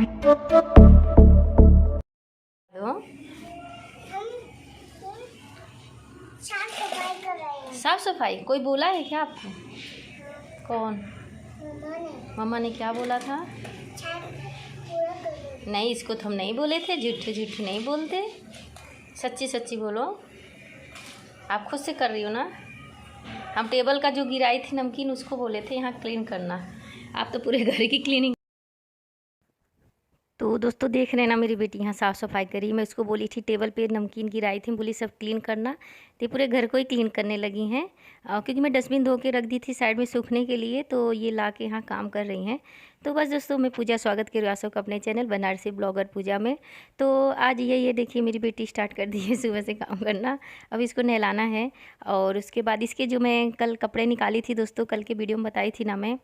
Hello, साफ सफाई कर रहे हैं। साफ सफाई कोई बोला है क्या आपको? कौन? मम्मा ने मम्मा ने क्या बोला था? छत पूरा कर दो। नहीं, इसको तो हम नहीं बोले थे। झूठे झूठे नहीं बोलते, सच्ची सच्ची बोलो। आप खुद से कर रही हो ना? हम टेबल का जो गिराई थी नमकीन उसको बोले थे यहाँ क्लीन करना। आप तो पूरे घर की क्लीनिंग। तो दोस्तों देख रहे हैं ना, मेरी बेटी यहाँ साफ़ सफाई करी। मैं उसको बोली थी टेबल पे नमकीन गिराई थी, बोली सब क्लीन करना, तो पूरे घर को ही क्लीन करने लगी हैं। क्योंकि मैं डस्टबिन धो के रख दी थी साइड में सूखने के लिए, तो ये ला के यहाँ काम कर रही हैं। तो बस दोस्तों, मैं पूजा स्वागत कर रही हूँ आप सबका अपने चैनल बनारसी ब्लॉगर पूजा में। तो आज ये देखिए मेरी बेटी स्टार्ट कर दी है सुबह से काम करना। अब इसको नहलाना है और उसके बाद इसके जो मैं कल कपड़े निकाली थी दोस्तों, कल के वीडियो में बताई थी ना मैं,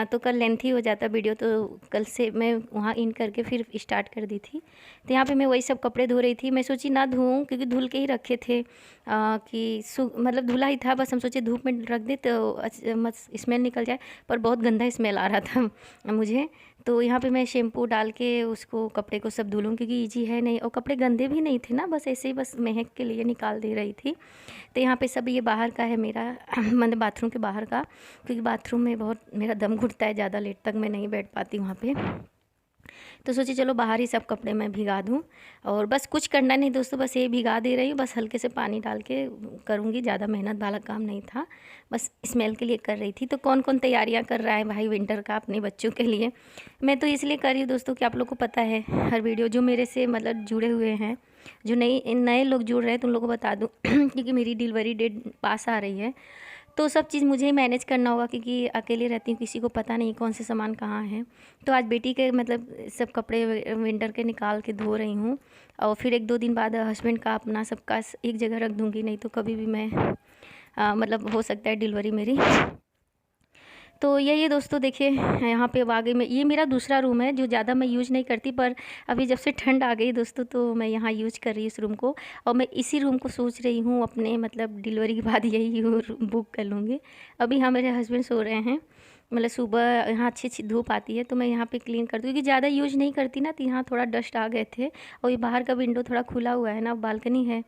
तो कल लेंथी हो जाता वीडियो, तो कल से मैं वहाँ इन करके फिर स्टार्ट कर दी थी। तो यहाँ पे मैं वही सब कपड़े धो रही थी। मैं सोची ना धोऊँ क्योंकि धुल के ही रखे थे, कि मतलब धुला ही था, बस हम सोचे धूप में रख दे तो मत स्मेल निकल जाए, पर बहुत गंदा स्मेल आ रहा था मुझे। तो यहाँ पे मैं शैम्पू डाल के उसको कपड़े को सब धुलूँ, क्योंकि ईजी है नहीं और कपड़े गंदे भी नहीं थे ना, बस ऐसे ही बस महक के लिए निकाल दे रही थी। तो यहाँ पे सब ये बाहर का है मेरा मतलब बाथरूम के बाहर का, क्योंकि बाथरूम में बहुत मेरा दम घुटता है, ज़्यादा लेट तक मैं नहीं बैठ पाती वहाँ पे। तो सोची चलो बाहर ही सब कपड़े मैं भिगा दूँ, और बस कुछ करना नहीं दोस्तों, बस ये भिगा दे रही हूँ, बस हल्के से पानी डाल के करूँगी, ज़्यादा मेहनत वाला काम नहीं था, बस स्मेल के लिए कर रही थी। तो कौन कौन तैयारियाँ कर रहा है भाई विंटर का अपने बच्चों के लिए? मैं तो इसलिए कर रही हूँ दोस्तों कि आप लोग को पता है, हर वीडियो जो मेरे से मतलब जुड़े हुए हैं, जो नए लोग जुड़ रहे हैं तो उन लोगों को बता दूँ क्योंकि मेरी डिलीवरी डेट पास आ रही है, तो सब चीज़ मुझे ही मैनेज करना होगा, क्योंकि अकेले रहती हूँ, किसी को पता नहीं कौन से सामान कहाँ है। तो आज बेटी के मतलब सब कपड़े विंटर के निकाल के धो रही हूँ, और फिर 1-2 दिन बाद हस्बैंड का अपना सबका एक जगह रख दूँगी, नहीं तो कभी भी मैं मतलब हो सकता है डिलीवरी मेरी। तो यही दोस्तों देखिए, यहाँ पे अब आगे में ये मेरा दूसरा रूम है जो ज़्यादा मैं यूज़ नहीं करती, पर अभी जब से ठंड आ गई दोस्तों तो मैं यहाँ यूज़ कर रही हूँ इस रूम को, और मैं इसी रूम को सोच रही हूँ अपने मतलब डिलीवरी के बाद यही बुक कर लूँगी। अभी हाँ मेरे हस्बैंड सो रहे हैं, मतलब सुबह यहाँ अच्छी अच्छी धूप आती है तो मैं यहाँ पे क्लीन करती हूँ, क्योंकि ज़्यादा यूज नहीं करती ना, तो यहाँ थोड़ा डस्ट आ गए थे, और ये बाहर का विंडो थोड़ा खुला हुआ है ना, बालकनी है,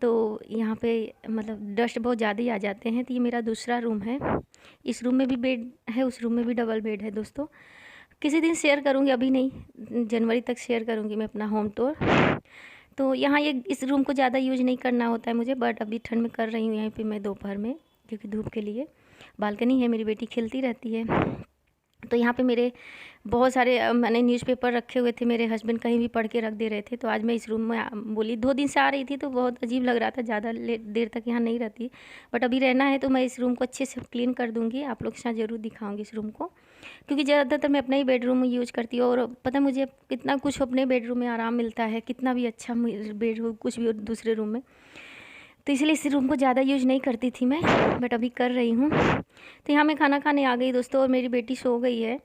तो यहाँ पे मतलब डस्ट बहुत ज़्यादा ही आ जाते हैं। तो ये मेरा दूसरा रूम है, इस रूम में भी बेड है, उस रूम में भी डबल बेड है दोस्तों। किसी दिन शेयर करूँगी, अभी नहीं, जनवरी तक शेयर करूँगी मैं अपना होम टूर। तो यहाँ ये इस रूम को ज़्यादा यूज नहीं करना होता है मुझे, बट अभी ठंड में कर रही हूँ यहीं पे मैं दोपहर में, क्योंकि धूप के लिए। बालकनी है, मेरी बेटी खेलती रहती है। तो यहाँ पे मेरे बहुत सारे मैंने न्यूज़पेपर रखे हुए थे, मेरे हस्बैंड कहीं भी पढ़ के रख दे रहे थे, तो आज मैं इस रूम में बोली 2 दिन से आ रही थी तो बहुत अजीब लग रहा था, ज़्यादा देर तक यहाँ नहीं रहती, बट अभी रहना है तो मैं इस रूम को अच्छे से क्लीन कर दूँगी, आप लोग के साथ ज़रूर दिखाऊँगी इस रूम को, क्योंकि ज़्यादातर मैं अपना ही बेडरूम यूज़ करती हूँ, और पता है मुझे कितना कुछ अपने बेडरूम में आराम मिलता है, कितना भी अच्छा बेड हो कुछ भी हो दूसरे रूम में, तो इसलिए इस रूम को ज़्यादा यूज़ नहीं करती थी मैं, बट अभी कर रही हूँ। तो यहाँ मैं खाना खाने आ गई दोस्तों, और मेरी बेटी सो गई है।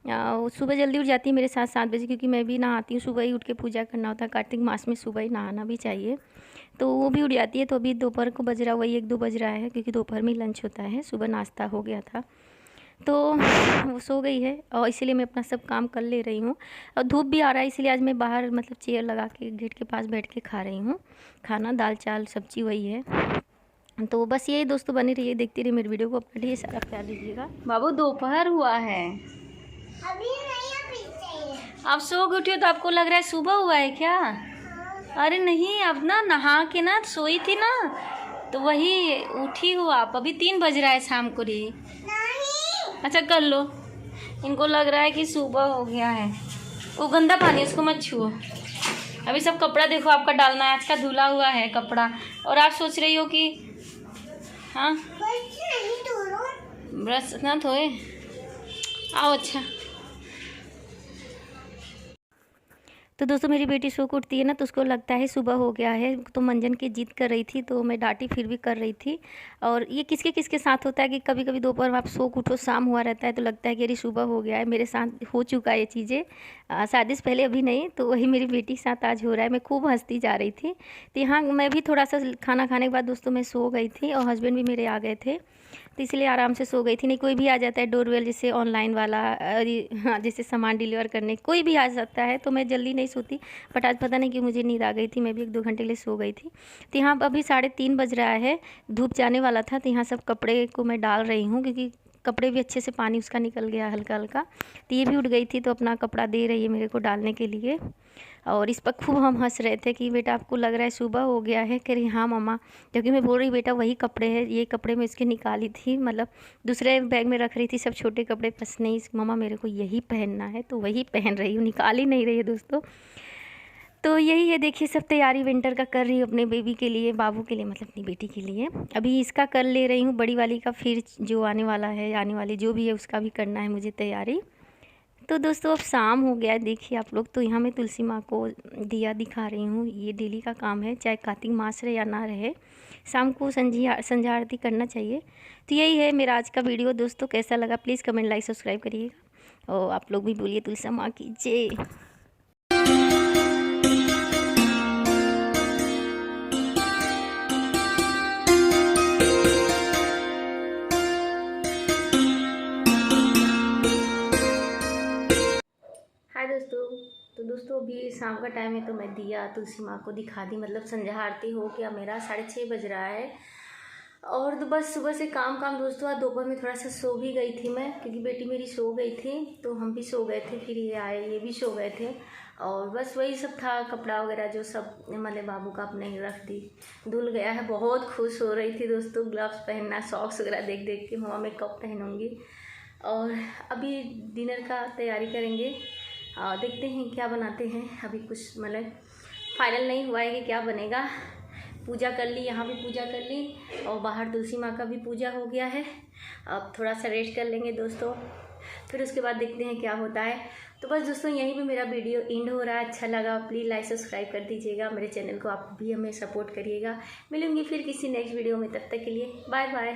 वो सुबह जल्दी उठ जाती है मेरे साथ 7 बजे, क्योंकि मैं भी नहाती हूँ, सुबह ही उठ के पूजा करना होता है, कार्तिक मास में सुबह ही नहाना भी चाहिए, तो वो भी उठ जाती है। तो अभी दोपहर को बज रहा, वही 1-2 बज रहा है, क्योंकि दोपहर में लंच होता है, सुबह नाश्ता हो गया था, तो वो सो गई है, और इसीलिए मैं अपना सब काम कर ले रही हूँ। और धूप भी आ रहा है, इसलिए आज मैं बाहर मतलब चेयर लगा के गेट के पास बैठ के खा रही हूँ खाना, दाल चावल सब्जी वही है। तो बस यही दोस्तों, बनी रहिए, देखते रहिए मेरी वीडियो को, अपना ढेर सारा प्यार दीजिएगा। बाबू दोपहर हुआ है, अभी नहीं, अभी चाहिए। आप सो के उठे हो तो आपको लग रहा है सुबह हुआ है क्या? अरे नहीं, अब ना नहा के ना सोई थी ना, तो वही उठी हो आप, अभी 3 बज रहा है शाम को री। नहीं। अच्छा कर लो, इनको लग रहा है कि सुबह हो गया है। वो गंदा पानी, उसको मत छुओ। अभी सब कपड़ा देखो आपका डालना है, आज का धुला हुआ है कपड़ा, और आप सोच रही हो कि हाँ बस नहीं धो, ब्रश ना धोए, आओ। अच्छा तो दोस्तों मेरी बेटी सो के उठती है ना तो उसको लगता है सुबह हो गया है, तो मंजन की जिद कर रही थी तो मैं डांटी फिर भी कर रही थी। और ये किसके किसके साथ होता है कि कभी कभी दोपहर में आप सो के उठो, शाम हुआ रहता है तो लगता है कि अरे सुबह हो गया है। मेरे साथ हो चुका है ये चीज़ें शादी से पहले, अभी नहीं। तो वही मेरी बेटी के साथ आज हो रहा है। मैं खूब हंसती जा रही थी। तो यहाँ मैं भी थोड़ा सा खाना खाने के बाद दोस्तों मैं सो गई थी और हस्बैंड भी मेरे आ गए थे, तो इसलिए आराम से सो गई थी। नहीं कोई भी आ जाता है डोरबेल, जैसे ऑनलाइन वाला हाँ जैसे सामान डिलीवर करने कोई भी आ सकता है, तो मैं जल्दी नहीं सोती। बट आज पता नहीं कि मुझे नींद आ गई थी, मैं भी 1-2 घंटे के लिए सो गई थी। तो यहाँ अभी 3:30 बज रहा है, धूप जाने वाला था। तो यहाँ सब कपड़े को मैं डाल रही हूँ क्योंकि कपड़े भी अच्छे से पानी उसका निकल गया हल्का हल्का। तो ये भी उठ गई थी तो अपना कपड़ा दे रही है मेरे को डालने के लिए। और इस पर खूब हम हंस रहे थे कि बेटा आपको लग रहा है सुबह हो गया है। कह रही हाँ मम्मा, क्योंकि मैं बोल रही बेटा वही कपड़े हैं, ये कपड़े मैं इसके निकाली थी, मतलब दूसरे बैग में रख रही थी सब छोटे कपड़े। बस नहीं मम्मा मेरे को यही पहनना है, तो वही पहन रही हूँ, निकाल ही नहीं रही है दोस्तों। तो यही है, देखिए सब तैयारी विंटर का कर रही हूँ अपने बेबी के लिए, बाबू के लिए, मतलब अपनी बेटी के लिए। अभी इसका कर ले रही हूँ बड़ी वाली का, फिर जो आने वाला है, आने वाली जो भी है उसका भी करना है मुझे तैयारी। तो दोस्तों अब शाम हो गया है, देखिए आप लोग। तो यहाँ मैं तुलसी माँ को दिया दिखा रही हूँ, ये डेली का काम है, चाहे कार्तिक मास रहे या ना रहे, शाम को संध्या आरती करना चाहिए। तो यही है मेरा आज का वीडियो दोस्तों। कैसा लगा प्लीज़ कमेंट लाइक सब्सक्राइब करिएगा और आप लोग भी बोलिए तुलसी माँ की जय। हाय दोस्तों। तो दोस्तों अभी शाम का टाइम है, तो मैं दिया तुलसी माँ को दिखा दी, मतलब संध्या आरती हो गया मेरा, 6:30 बज रहा है। और तो बस सुबह से काम दोस्तों। आज दोपहर में थोड़ा सा सो भी गई थी मैं, क्योंकि बेटी मेरी सो गई थी तो हम भी सो गए थे, फिर ये आए ये भी सो गए थे। और बस वही सब था, कपड़ा वगैरह जो सब मतलब बाबू का अपने ही रख दी, धुल गया है। बहुत खुश हो रही थी दोस्तों, ग्लव्स पहनना, सॉक्स वगैरह देख देख के मम्मा मैं कब पहनूँगी। और अभी डिनर का तैयारी करेंगे, देखते हैं क्या बनाते हैं। अभी कुछ मतलब फाइनल नहीं हुआ है कि क्या बनेगा। पूजा कर ली, यहाँ भी पूजा कर ली और बाहर तुलसी माँ का भी पूजा हो गया है। अब थोड़ा सा रेस्ट कर लेंगे दोस्तों, फिर उसके बाद देखते हैं क्या होता है। तो बस दोस्तों यहीं पे मेरा वीडियो एंड हो रहा है। अच्छा लगा प्लीज़ लाइक सब्सक्राइब कर दीजिएगा मेरे चैनल को, आप भी हमें सपोर्ट करिएगा। मिलूंगी फिर किसी नेक्स्ट वीडियो में, तब तक के लिए बाय बाय।